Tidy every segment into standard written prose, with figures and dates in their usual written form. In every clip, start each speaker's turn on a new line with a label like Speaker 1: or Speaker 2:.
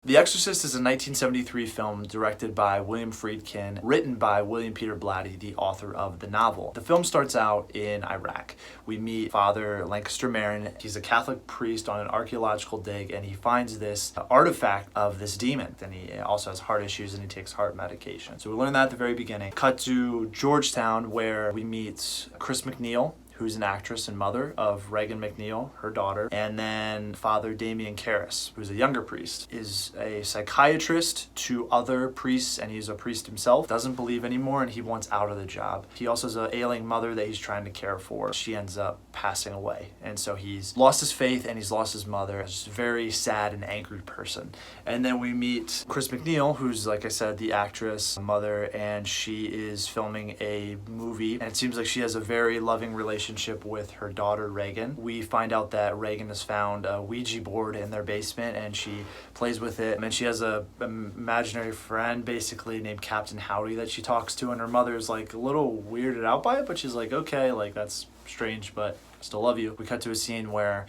Speaker 1: The Exorcist is a 1973 film directed by William Friedkin, written by William Peter Blatty, the author of the novel. The film starts out in Iraq. We meet Father Lancaster Marin. He's a Catholic priest on an archaeological dig, and he finds this artifact of this demon. And he also has heart issues, and he takes heart medication. So we learn that at the very beginning. Cut to Georgetown, where we meet Chris MacNeil, who's an actress and mother of Regan MacNeil, her daughter, and then Father Damien Karras, who's a younger priest, is a psychiatrist to other priests, and he's a priest himself, doesn't believe anymore, and he wants out of the job. He also has an ailing mother that he's trying to care for. She ends up passing away, and so he's lost his faith and he's lost his mother. He's a very sad and angry person. And then we meet Chris MacNeil, who's, like I said, the actress, mother, and she is filming a movie, and it seems like she has a very loving relationship with her daughter Regan. We find out that Regan has found a Ouija board in their basement, and she plays with it, and she has a imaginary friend basically named Captain Howdy that she talks to, and her mother's like a little weirded out by it, but she's like, okay, like that's strange, but I still love you. We cut to a scene where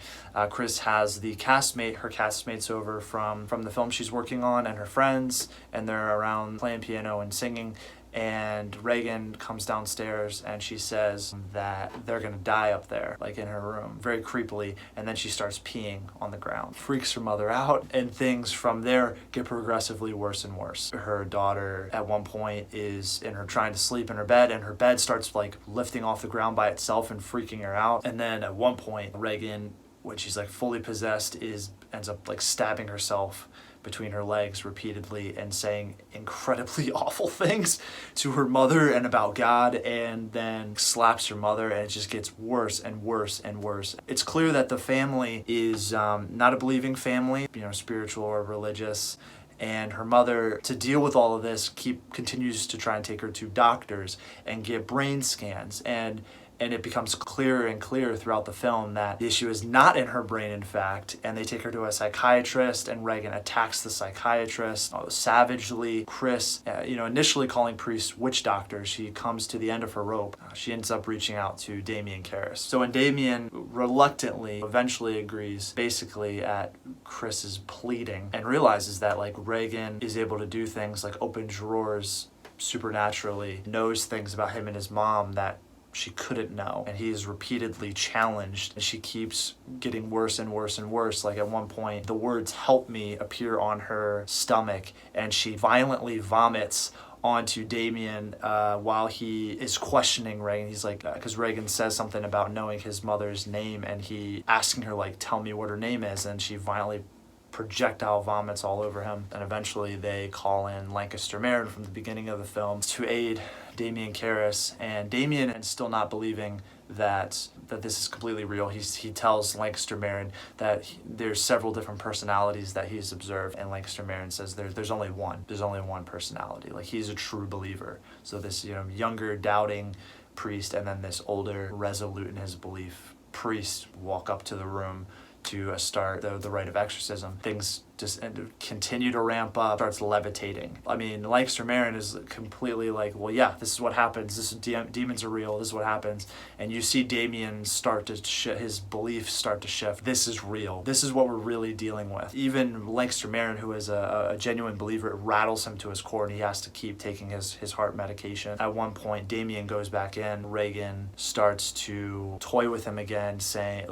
Speaker 1: Chris has her castmates over from the film she's working on, and her friends, and they're around playing piano and singing. And Regan comes downstairs and she says that they're gonna die up there, like in her room, very creepily, and then she starts peeing on the ground. Freaks her mother out, and things from there get progressively worse and worse. Her daughter at one point is trying to sleep in her bed, and her bed starts like lifting off the ground by itself and freaking her out. And then at one point, Regan, when she's like fully possessed, ends up like stabbing herself between her legs repeatedly and saying incredibly awful things to her mother and about God, and then slaps her mother, and it just gets worse and worse and worse. It's clear that the family is not a believing family, spiritual or religious, and her mother, to deal with all of this, continues to try and take her to doctors and get brain scans, and it becomes clearer and clearer throughout the film that the issue is not in her brain, in fact, and they take her to a psychiatrist, and Regan attacks the psychiatrist savagely. Chris, initially calling priests witch doctors, she comes to the end of her rope. She ends up reaching out to Damien Karras. So when Damien reluctantly eventually agrees, basically at Chris's pleading, and realizes that like Regan is able to do things like open drawers supernaturally, knows things about him and his mom that she couldn't know, and he is repeatedly challenged, and she keeps getting worse and worse and worse. Like at one point, the words "help me" appear on her stomach, and she violently vomits onto Damien while he is questioning Regan. He's like, because Regan says something about knowing his mother's name, and he asking her like, tell me what her name is, and she violently projectile vomits all over him. And eventually they call in Lancaster Marin from the beginning of the film to aid Damien Karras, and Damien is still not believing that this is completely real. He tells Lancaster Marin that there's several different personalities that he's observed, and Lancaster Marin says there's only one personality. Like, he's a true believer. So this younger doubting priest, and then this older resolute in his belief priest walk up to the room to start the rite of exorcism. Things just continue to ramp up, starts levitating. I mean, Lancaster Marin is completely like, well, yeah, this is what happens. Demons are real. This is what happens. And you see Damien start to his beliefs start to shift. This is real. This is what we're really dealing with. Even Lancaster Marin, who is a genuine believer, it rattles him to his core, and he has to keep taking his heart medication. At one point, Damien goes back in. Regan starts to toy with him again, saying,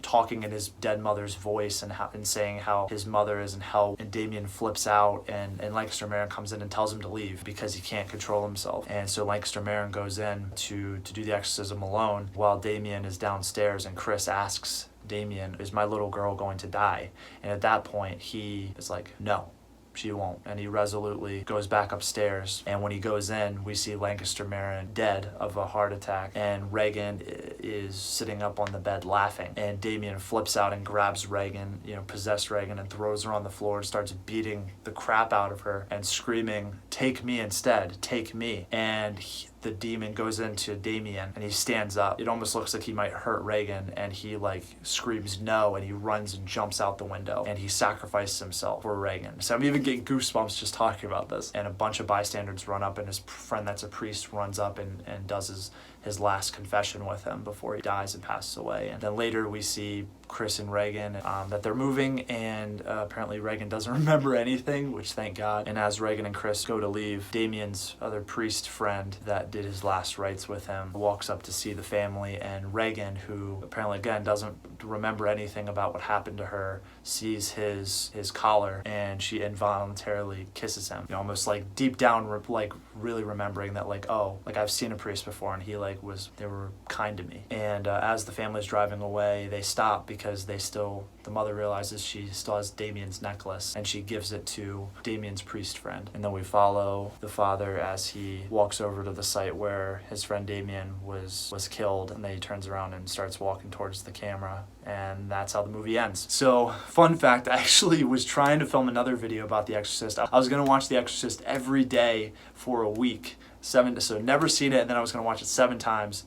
Speaker 1: talking in his dead mother's voice, and saying how his mother is in hell, and Damien flips out, and Lancaster Marin comes in and tells him to leave because he can't control himself. And so Lancaster Marin goes in to do the exorcism alone while Damien is downstairs, and Chris asks Damien, is my little girl going to die? And at that point he is like, no, she won't. And he resolutely goes back upstairs, and when he goes in, we see Lancaster Marin dead of a heart attack, and Regan is sitting up on the bed laughing, and Damien flips out and grabs Regan, possessed Regan, and throws her on the floor and starts beating the crap out of her and screaming, take me instead, take me. And the demon goes into Damien, and he stands up. It almost looks like he might hurt Regan, and he screams no, and he runs and jumps out the window, and he sacrifices himself for Regan. So I'm even getting goosebumps just talking about this. And a bunch of bystanders run up, and his friend that's a priest runs up and does his last confession with him before he dies and passes away. And then later we see Chris and Reagan, that they're moving, and apparently Reagan doesn't remember anything, which thank God. And as Reagan and Chris go to leave, Damien's other priest friend that did his last rites with him walks up to see the family, and Reagan, who apparently again doesn't remember anything about what happened to her, sees his collar, and she involuntarily kisses him, almost like deep down, like really remembering that, like, oh, like I've seen a priest before, and he like they were kind to me. And as the family's driving away, they stop because the mother realizes she still has Damien's necklace, and she gives it to Damien's priest friend. And then we follow the father as he walks over to the site where his friend Damien was killed, and then he turns around and starts walking towards the camera, and that's how the movie ends. So, fun fact, I actually was trying to film another video about The Exorcist. I was going to watch The Exorcist every day for a week. So never seen it, and then I was going to watch it 7 times.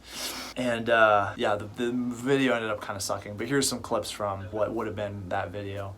Speaker 1: And the video ended up kind of sucking. But here's some clips from what would have been that video.